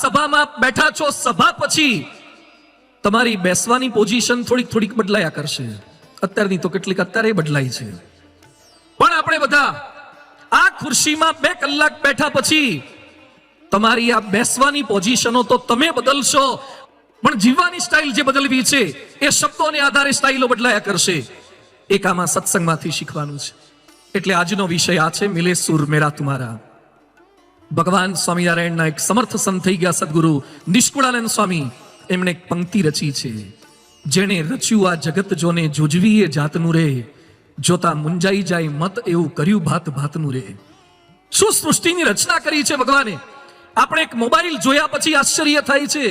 સભામાં બેઠા છો, સભા પછી તમારી બેસવાની પોઝિશન થોડીક બદલાયા કરશે. અત્યારની તો કેટલીક અત્યારે બદલાઈ છે, પણ આપણે બધા આ ખુરશીમાં 2 કલાક બેઠા પછી તમારી આ બેસવાની પોઝિશનો તો તમે બદલશો, પણ જીવવાની સ્ટાઇલ જે બદલવી છે એ શબ્દોને આધારે સ્ટાઇલો બદલાયા કરશે. એક આમાં સત્સંગમાંથી શીખવાનું છે. એટલે આજનો વિષય આ છે, મિલે સુર મેરા તુમારા. ભગવાન સ્વામિનારાયણના એક સમર્થ સંત થઈ ગયા સદગુરુ નિષ્કુળાનંદ સ્વામી, એમણે એક પંક્તિ રચી છે, જેણે રચ્યું આ જગત જોને જોજવી એ જાતનું રે, જોતા મુંજાઈ જાય મત એવું કર્યું ભાત ભાતનું રે. શું સૃષ્ટિની રચના કરી છે ભગવાને! આપણે એક મોબાઈલ જોયા પછી આશ્ચર્ય થાય છે,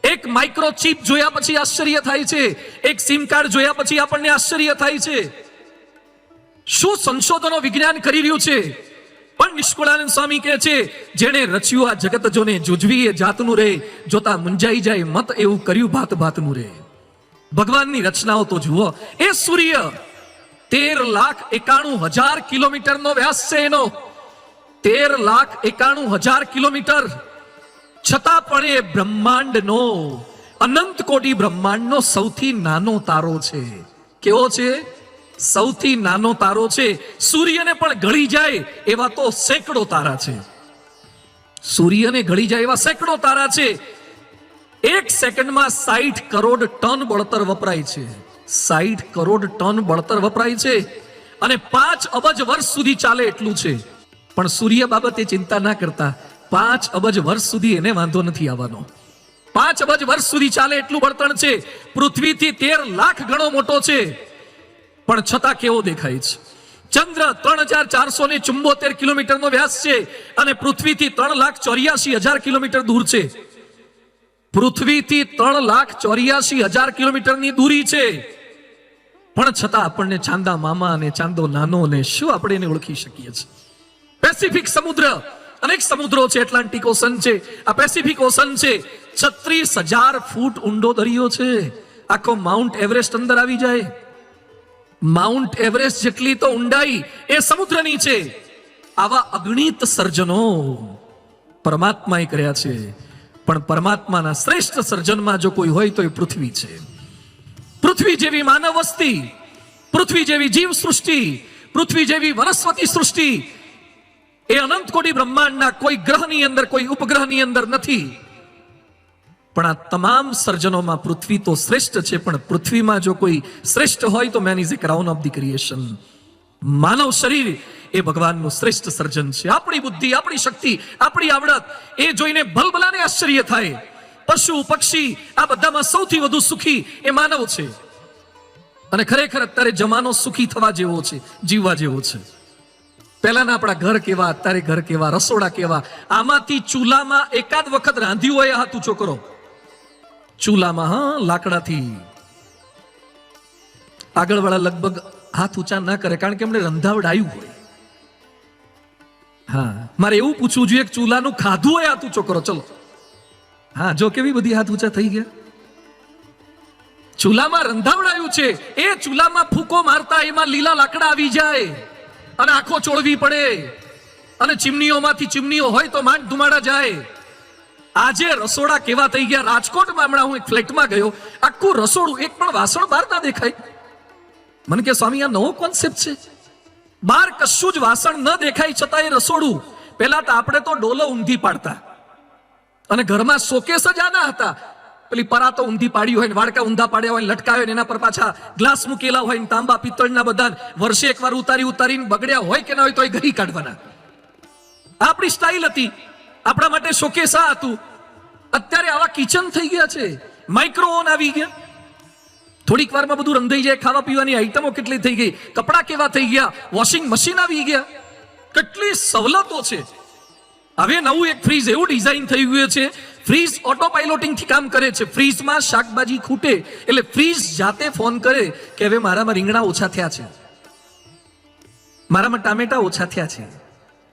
એક માઇક્રોચિપ જોયા પછી આશ્ચર્ય થાય છે, એક સિમ કાર્ડ જોયા પછી આપણને આશ્ચર્ય થાય છે. શું સંશોધનો વિજ્ઞાન કરી રહ્યું છે! પણ નિષ્કુળાનંદ સ્વામી કહે છે, જેણે રચ્યું આ જગત જોને જોજવી એ જાતનું રે, જોતા મુંજાઈ જાય મત એવું કર્યું ભાત ભાતનું રે. ભગવાનની રચનાઓ તો જુઓ. એ સૂર્ય 13,91,000 કિલોમીટરનો વ્યાસ છે એનો, 13,91,000 કિલોમીટર. છતાં પણ એ બ્રહ્માંડનો, અનંત કોટી બ્રહ્માંડનો સૌથી નાનો તારો છે. કેવો છે? સૌથી નાનો તારો છે. સૂર્યને પણ ગળી જાય એવા તો સેંકડો તારા છે. સૂર્યને ગળી જાય એવા સેંકડો તારા છે. 1 સેકન્ડમાં 60 કરોડ ટન બળતર વપરાય છે. 60 કરોડ ટન બળતર વપરાય છે, અને 5 અબજ વર્ષ સુધી ચાલે એટલું છે. પણ સૂર્ય બાબતે ચિંતા ના કરતા, 5 અબજ વર્ષ સુધી એને વાંધો નથી આવવાનો. 5 અબજ વર્ષ સુધી ચાલે એટલું બળતણ છે. પૃથ્વીથી 13 લાખ ગણો મોટો છે, પણ છતાં કેવો દેખાય છે! ચંદ્ર 3,474 કિલોમીટરનો વ્યાસ છે, અને પૃથ્વીથી 3,84,000 કિલોમીટર દૂર છે. પૃથ્વીથી 3,84,000 કિલોમીટરની દૂરી છે, પણ છતાં આપણને ચાંદા મામા અને ચાંદો નાનો ને શું આપણે એને ઓળખી શકીએ છીએ. પેસિફિક સમુદ્ર, અનેક સમુદ્રો છે, એટલાન્ટિક ઓશન છે, આ પેસિફિક ઓશન છે. 36,000 ફૂટ ઊંડો દરિયો છે. આખો માઉન્ટ એવરેસ્ટ અંદર આવી જાય. માઉન્ટ એવરેસ્ટ જેટલી તો ઊંડાઈ એ સમુદ્રની છે. આવા અગણિત સર્જનો પરમાત્માએ કર્યા છે, પણ પરમાત્માના શ્રેષ્ઠ સર્જનમાં જો કોઈ હોય તો એ પૃથ્વી છે. પૃથ્વી જેવી માનવ વસ્તી, પૃથ્વી જેવી જીવ સૃષ્ટિ, પૃથ્વી જેવી વનસ્પતિ સૃષ્ટિ એ અનંત કોટી બ્રહ્માંડના કોઈ ગ્રહની અંદર, કોઈ ઉપગ્રહની અંદર નથી. પણ આ તમામ સર્જનોમાં પૃથ્વી તો શ્રેષ્ઠ છે. પણ પૃથ્વીમાં જો કોઈ શ્રેષ્ઠ હોય તો man is a crown of the creation. માનવ શરીર એ ભગવાનનું શ્રેષ્ઠ સર્જન છે. આપણી બુદ્ધિ, આપણી શક્તિ, આપણી આવડત એ જોઈને ભલભલાને આશ્ચર્ય થાય. પશુ પક્ષી આ બધામાં સૌથી વધુ સુખી એ માનવ છે. અને ખરેખર અત્યારે જમાનો સુખી થવા જેવો છે, જીવવા જેવો છે. પહેલાના આપણા ઘર કેવા, અત્યારે ઘર કેવા, રસોડા કેવા. આમાંથી ચૂલામાં એકાદ વખત રાંધ્યું હોય હાથ ઊંચો કરો. ચૂલામાં, હા, લાકડાથી. આગળવાળા લગભગ હાથ ઊંચા ના કરે, કારણ કે એમને રંધાવડાયું હોય. હા, મારે એવું પૂછવું જોઈએ કે ચૂલાનું ખાધું હોય હાથ ઊંચો કરો. ચલો. હા, જો કેવી બધી હાથ ઊંચા થઈ ગયા. ચૂલામાં રંધાવડાયું છે, એ ચૂલામાં ફૂંકો મારતા એમાં લીલા લાકડા આવી જાય અને આંખો ચોળવી પડે, અને ચીમનીઓમાંથી ચીમનીઓ હોય તો માંડ ધુમાડા જાય. આજે રસોડા કેવા થઈ ગયા! રાજકોટમાં હમણાં હું એક ફ્લેટમાં ગયો, આખું રસોડું, એક પણ વાસણ બહાર ના દેખાય. મને કે સ્વામી આ નવો કોન્સેપ્ટ છે, બહાર કશું જ વાસણ ન દેખાય છતાં એ રસોડું. પહેલા તો આપણે તો ડોલો ઊંધી પાડતા, અને ઘરમાં શોકેસ જ આના હતા. પેલી પરા તો ઊંધી પાડી હોય, વાડકા ઊંધા પાડ્યા હોય, લટકાવે ને એના પર પાછા ગ્લાસ મૂકેલા હોય, ને તાંબા પિત્તળના બધા વર્ષે એકવાર ઉતારીને બગડ્યા હોય કે ના હોય તો એ ઘી કાઢવાના. આપણી સ્ટાઇલ હતી, આપણા માટે શોકેસ આ હતું. અત્યારે આવા કિચન થઈ ગયા છે, માઇક્રો ઓવન આવી ગયા, થોડીક વારમાં બધું રંધાઈ જાય. ખાવા પીવાની આઈટમો કેટલી થઈ ગઈ, કપડા કેવા થઈ ગયા, વોશિંગ મશીન આવી ગયા, કેટલી સવલતો છે. હવે નવું એક ફ્રીજ એવું ડિઝાઇન થઈ ગયું છે, ફ્રીજ ઓટો પાયલોટિંગ થી કામ કરે છે. ફ્રીજમાં શાકભાજી ખૂટે એટલે ફ્રીજ જાતે ફોન કરે કે હવે મારામાં રીંગણા ઓછા થયા છે, મારામાં ટામેટા ઓછા થયા છે.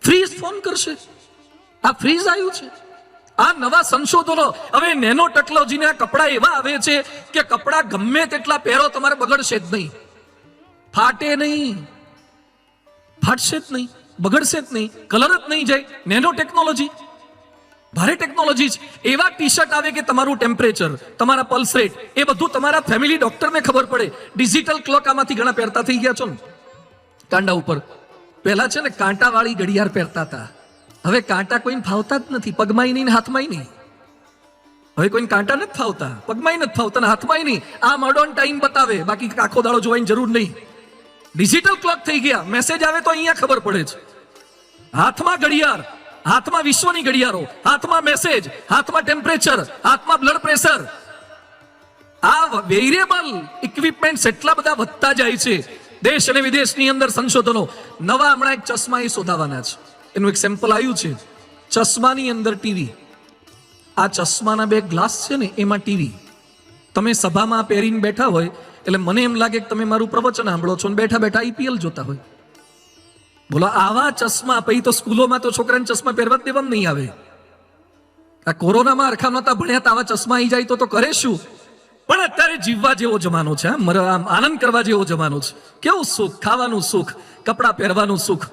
ફ્રીજ ફોન કરશે. આ ફ્રીજ આવ્યું છે. આ નવા સંશોધનો. હવે નેનો ટેકનોલોજીના કપડા એવા આવે છે કે કપડા ગમે તેટલા પહેરો તમારે બગડશે જ નહીં, ફાટે નહીં, ફાટશે જ નહીં, બગડશે જ નહીં, કલર જ નહીં જાય. Nano technology. ભારે ટેકનોલોજી છે. એવા ટી શર્ટ આવે કે તમારું ટેમ્પરેચર, તમારા પલ્સ રેટ એ બધું તમારા ફેમિલી ડોક્ટરને ખબર પડે. ડિજિટલ ક્લોક આમાંથી ઘણા પહેરતા થઈ ગયા છો ને કાંડા ઉપર. પહેલા છે ને કાંટા વાળી ઘડિયાળ પહેરતા હતા. હવે કાંટા કોઈને ફાવતા જ નથી, પગમાંય નહીં ને હાથમાંય નહીં. હવે કોઈને કાંટા નથી ફાવતા, પગમાંય નથી ફાવતા ને હાથમાંય નહીં. આ મોડર્ન ટાઈમ બતાવે, બાકી આખો દાડો જોવાની જરૂર નહીં. ડિજિટલ ક્લોક થઈ ગયા. મેસેજ આવે તો અહીંયા ખબર પડે છે. હાથમાં ઘડિયાળ, હાથમાં વિશ્વની ઘડિયાળો, હાથમાં મેસેજ, હાથમાં ટેમ્પરેચર, હાથમાં બ્લડ પ્રેશર. આ વેરિયેબલ ઇક્વિપમેન્ટ્સ એટલા બધા વધતા જાય છે. દેશ અને વિદેશની અંદર સંશોધનો નવા હમણાં એક ચશ્મા એ શોધાવાના છે. એનું એક સેમ્પલ આવ્યું છે. ચશ્માની અંદર ટીવી. આ ચશ્માના બે ગ્લાસ છે ને એમાં ટીવી. તમે સભામાં પહેરીને બેઠા હોય એટલે મને એમ લાગે કે તમે મારું પ્રવચન સાંભળો છો ને બેઠા બેઠા IPL જોતા હોય. બોલો આવા ચશ્મા પછી તો સ્કૂલોમાં તો છોકરાને ચશ્મા પહેરવા જ દેવામાં નહીં આવે. આ કોરોનામાં અરખા નહોતા ભણ્યા તો આવા ચશ્મા આવી જાય તો કરે શું? પણ અત્યારે જીવવા જેવો જમાનો છે. આમ આનંદ કરવા જેવો જમાનો છે. કેવું સુખ, ખાવાનું સુખ, કપડાં પહેરવાનું સુખ,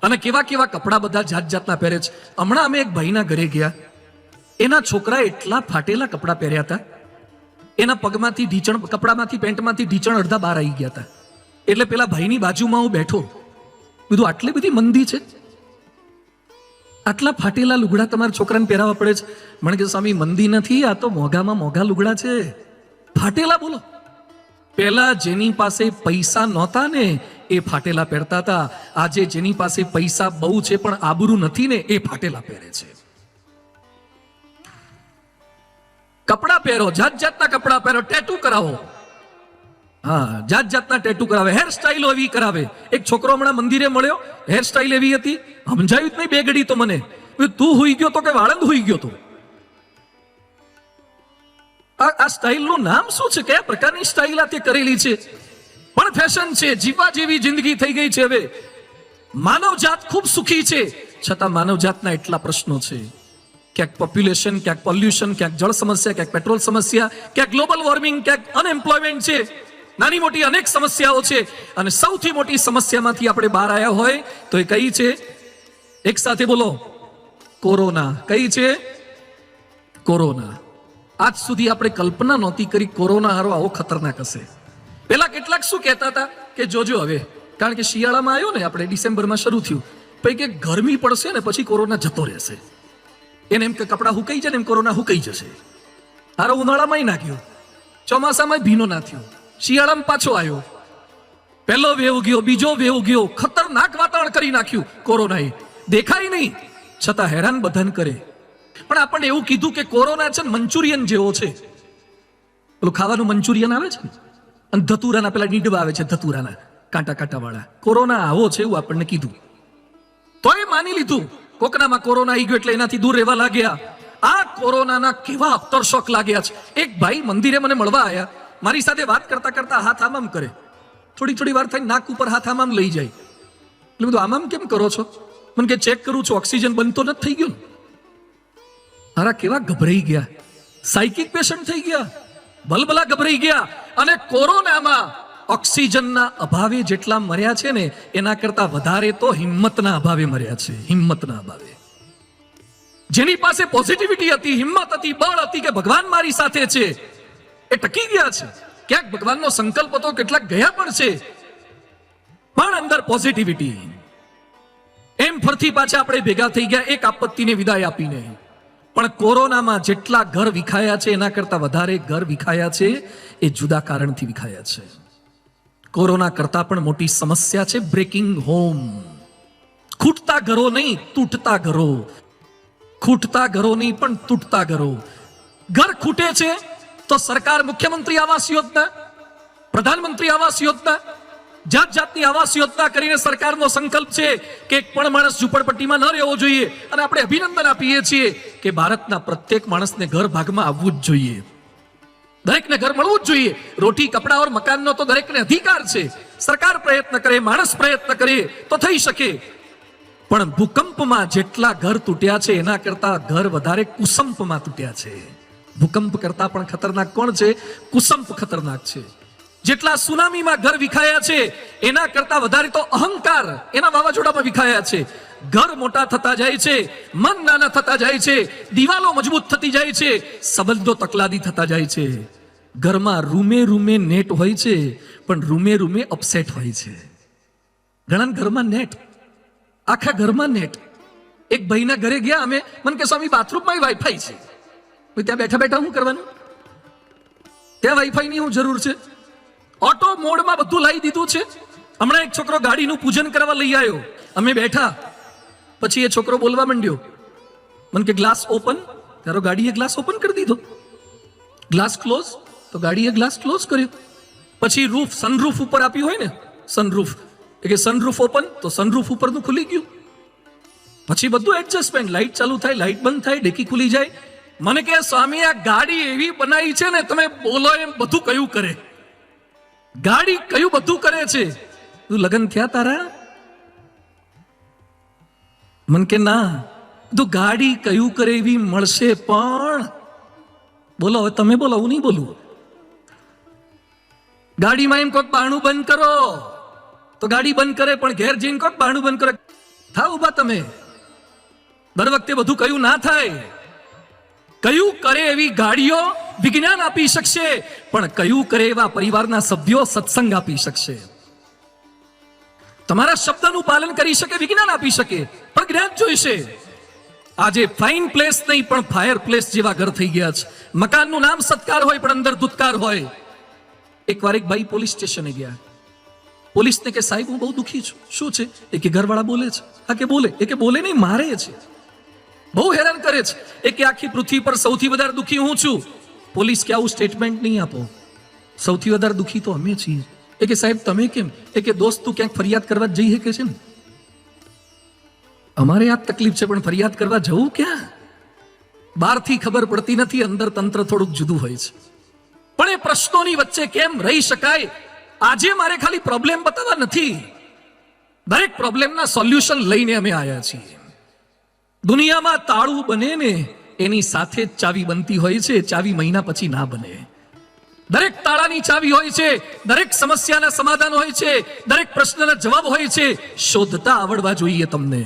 અને કેવા કેવા કપડાં બધા જાત જાતના પહેરે છે. હમણાં અમે એક ભાઈના ઘરે ગયા. એના છોકરા એટલા ફાટેલા કપડાં પહેર્યા હતા, એના પગમાંથી ઢીચણ, કપડામાંથી પેન્ટમાંથી ઢીચણ અડધા બહાર આવી ગયા હતા. એટલે પેલા ભાઈની બાજુમાં હું બેઠો, બધું આટલી બધી મંદી છે, આટલા ફાટેલા લુગડા તમારા છોકરાને પહેરાવા પડે છે. મને કે સ્વામી મંદી નથી, આ તો મોંઘામાં મોંઘા લુગડા છે, ફાટેલા. બોલો પેલા જેની પાસે પૈસા નહોતા ને એ ફાટેલા પહેરતા હતા. આજે જેની પાસે પૈસા બહુ છે પણ આબરૂ નથી ને એ ફાટેલા પહેરે છે. કપડા પહેરો, જાત જાતના કપડા પહેરો, ટેટુ કરાવો. હા, જાત જાતના ટેટુ કરાવે, હેરસ્ટાઈલો એવી કરાવે. એક છોકરો હમણાં મંદિરે મળ્યો, હેરસ્ટાઈલ એવી હતી, સમજાયું જ નહીં બે ઘડી તો મને. તું હુઈ ગયો તો કે વાળંદ હુઈ ગયો તો? આ સ્ટાઇલનું નામ શું છે? કયા પ્રકારની સ્ટાઇલ આ તે કરેલી છે? પણ ફેશન છે, જીવવા જેવી જિંદગી થઈ ગઈ છે. હવે માનવજાત ખૂબ સુખી છે, છતાં માનવજાતના એટલા પ્રશ્નો છે. ક્યાંક પોપ્યુલેશન, ક્યાંક પોલ્યુશન, ક્યાંક જળ સમસ્યા, ક્યાંક પેટ્રોલ સમસ્યા, ક્યાંક ગ્લોબલ વોર્મિંગ, ક્યાંક અનએમ્પ્લોયમેન્ટ છે. નાની મોટી અનેક સમસ્યાઓ છે. અને સૌથી મોટી સમસ્યામાંથી આપણે બહાર આવ્યા હોય તો એ કઈ છે? એક સાથે બોલો, કોરોના. કઈ છે? કોરોના. આજ સુધી આપણે કલ્પના નહોતી કરી કોરોના હારો આવો ખતરનાક હશે. પેલા કેટલાક શું કહેતા હતા કે જોજો હવે, કારણ કે શિયાળામાં આવ્યો ને, આપણે ડિસેમ્બરમાં શરૂ થયું, પછી કે ગરમી પડશે ને પછી કોરોના જતો રહેશે. એને એમ કે કપડા હુકાઈ જાય ને એમ કોરોના હુકાઈ જશે. હારો ઉનાળામાં નાખ્યો, ચોમાસામાં ભીનો ના થયો, શિયાળામાં પાછો આવ્યો. પહેલો વેવ ગયો, બીજો વેવ ગયો, ખતરનાક વાતાવરણ કરી નાખ્યું કોરોનાએ. દેખાય નહીં છતાં હેરાન બધાને કરે. પણ આપણને એવું કીધું કે કોરોના છે મંચુરિયન જેવો છે. પેલું ખાવાનું મંચુરિયન આવે છે અને ધતુરાના પેલા નીડવા આવે છે, ધતુરાના કાંટા કાંટા વાળા. કોરોના આવો છે એવું આપણને કીધું, તોય માની લીધું. કોકનામાં કોરોના આવી ગયો એટલે એનાથી દૂર રહેવા લાગ્યા. આ કોરોનાના કેવા અફતરશોક લાગ્યા છે. એક ભાઈ મંદિરે મને મળવા આવ્યા, મારી સાથે વાત કરતા કરતા હાથ આમ કરે, થોડી વાર થાય નાક ઉપર હાથ આમ લઈ જાય. એટલે બધું આમ કેમ કરો છો? મને કે ચેક કરું છું, ઓક્સિજન બનતો નથી થઈ ગયો. મારા કેવા ગભરાઈ ગયા, સાયકિક પેશન્ટ થઈ ગયા, ભલભલા ગભરાઈ ગયા. અને કોરોનામાં ઓક્સિજનના અભાવે જેટલા મર્યા છે ને એના કરતા વધારે તો હિંમતના અભાવે મર્યા છે. હિંમતના અભાવે. જેની પાસે પોઝિટિવિટી હતી, હિંમત હતી, બળ હતી કે ભગવાન મારી સાથે છે, એ ટકી ગયા છે. ક્યાંક ભગવાનનો સંકલ્પ હતો, કેટલાક ગયા પણ છે, પણ અંદર પોઝિટિવિટી. એમ ફરતી પાછા આપણે ભેગા થઈ ગયા એક આપત્તિને વિદાય આપીને. પણ કોરોનામાં જેટલા ઘર વિખાયા છે એના કરતા વધારે ઘર વિખાયા છે એ જુદા કારણથી વિખાયા છે. કોરોના કરતા પણ મોટી સમસ્યા છે બ્રેકિંગ હોમ. ખૂટતા ઘરો નહીં, તૂટતા ઘરો. ખૂટતા ઘરો નહીં પણ તૂટતા ઘરો. ઘર ખૂટે છે તો સરકાર મુખ્યમંત્રી આવાસ યોજના, પ્રધાનમંત્રી આવાસ યોજના, જાત જાતની આવાસ યોજના કરીને સરકારનો સંકલ્પ છે કે એક પણ માણસ ઝૂંપડપટ્ટીમાં ન રહેવો જોઈએ. અને આપણે અભિનંદન આપીએ છીએ કે ભારતના પ્રત્યેક માણસને ઘર ભાગમાં આવવું જ જોઈએ, દરેકને ઘર મળવું જ જોઈએ. રોટી, કપડા ઓર મકાનનો તો દરેકને અધિકાર છે. સરકાર પ્રયત્ન કરે, માણસ પ્રયત્ન કરે તો થઈ શકે. પણ ભૂકંપમાં જેટલા ઘર તૂટ્યા છે એના કરતા ઘર વધારે કુસંપમાં તૂટ્યા છે. ભૂકંપ કરતા પણ ખતરનાક કોણ છે? કુસંપ ખતરનાક છે. જેટલા સુનામીમાં ઘર વિખાયા છે એના કરતા વધારે તો અહંકાર એના વાવાઝોડામાં વિખાયા છે. ઘર મોટા થતા જાય છે, મન નાના થતા જાય છે, દિવાલો મજબૂત થતી જાય છે, સંબંધો તકલાદી થતા જાય છે. ઘરમાં રૂમે રૂમે નેટ હોય છે, પણ રૂમે રૂમે અપસેટ હોય છે. ઘણા ઘરમાં નેટ, આખા ઘરમાં નેટ. એક ભાઈના ઘરે ગયા અમે, મને કે સ્વામી બાથરૂમમાં વાઈફાઈ છે. ત્યાં બેઠા બેઠા શું કરવાનું? ત્યાં વાઈફાઈ ની શું જરૂર છે? ઓટો મોડમાં બધું લાવી દીધું છે. હમણાં એક છોકરો ગાડીનું પૂજન કરવા લઈ આવ્યો, અમે બેઠા, પછી એ છોકરો બોલવા માંડ્યો, મને કે ગ્લાસ ઓપન. તારો ગાડીએ ગ્લાસ ઓપન કરી દીધો. ગ્લાસ ક્લોઝ, તો ગાડીએ ગ્લાસ ક્લોઝ કર્યો. પછી રૂફ, સનરૂફ ઉપર આપ્યું હોય ને, સનરૂફ, કે સનરૂફ ઓપન, તો સનરૂફ ઉપરનું ખુલી ગયું. પછી બધું એડજસ્ટમેન્ટ, લાઈટ ચાલુ થાય, લાઈટ બંધ થાય, ડેકી ખુલી જાય. મને કે સ્વામી આ ગાડી એવી બનાવી છે ને, તમે બોલો એમ બધું કયું કરે. ગાડી કયું બધું કરે છે. તું લગન થયા તારા? મન કે ના. તું ગાડી કયું કરે એવી મળશે, પણ બોલો હવે તમે બોલો, હું નહીં બોલું. ગાડીમાં એમ કોક બારણું બંધ કરો તો ગાડી બંધ કરે, પણ ઘેર જઈને કોક બારણું બંધ કરે. થાવ ઉભા તમે. દર વખતે બધું કયું ના થાય. કયું કરે એવી ગાડીઓ વિજ્ઞાન આપી શકશે, પણ કયું કરે એવા પરિવારના સભ્યો સત્સંગ આપી શકશે. તમારા શબ્દનું પાલન કરી શકે, વિજ્ઞાન આપી શકે, પણ જ્ઞાન જોઈશે. આજે ફાઇન પ્લેસ નહીં પણ ફાયર પ્લેસ જેવા ઘર થઈ ગયા છે. મકાનનું નામ સત્કાર હોય પણ અંદર દુત્કાર હોય. એકવાર એક ભાઈ પોલીસ સ્ટેશને ગયા. પોલીસને કે સાહેબ હું બહુ દુખી છું. શું છે? એ કે ઘરવાળા બોલે છે. હા કે બોલે? એ કે બોલે નહીં, મારે છે, બહુ હેરાન કરે છે. એ કે આખી પૃથ્વી પર સૌથી વધારે દુખી હું છું. પોલીસ કે આવું સ્ટેટમેન્ટ નહીં આપો, સૌથી વધારે દુખી તો અમે છીએ. એ કે સાહેબ તમે કેમ? એ કે દોસ્ત તું ક્યાંક ફરિયાદ કરવા જઈ શકે છે ને, અમારે આ તકલીફ છે પણ ફરિયાદ કરવા જવું ક્યાં? બહારથી ખબર પડતી નથી, અંદર તંત્ર થોડુંક જુદું હોય છે. પણ એ પ્રશ્નોની વચ્ચે કેમ રહી શકાય? આજે મારે ખાલી પ્રોબ્લેમ બતાવવા નથી, દરેક પ્રોબ્લેમના સોલ્યુશન લઈને અમે આવ્યા છીએ. દુનિયામાં તાળું બને ને એની સાથે જ ચાવી બનતી હોય છે, ચાવી મહિના પછી ના બને. દરેક તાળાની ચાવી હોય છે, દરેક સમસ્યાના સમાધાન હોય છે, દરેક પ્રશ્નના જવાબ હોય છે. શોધતા આવડવા જોઈએ તમને.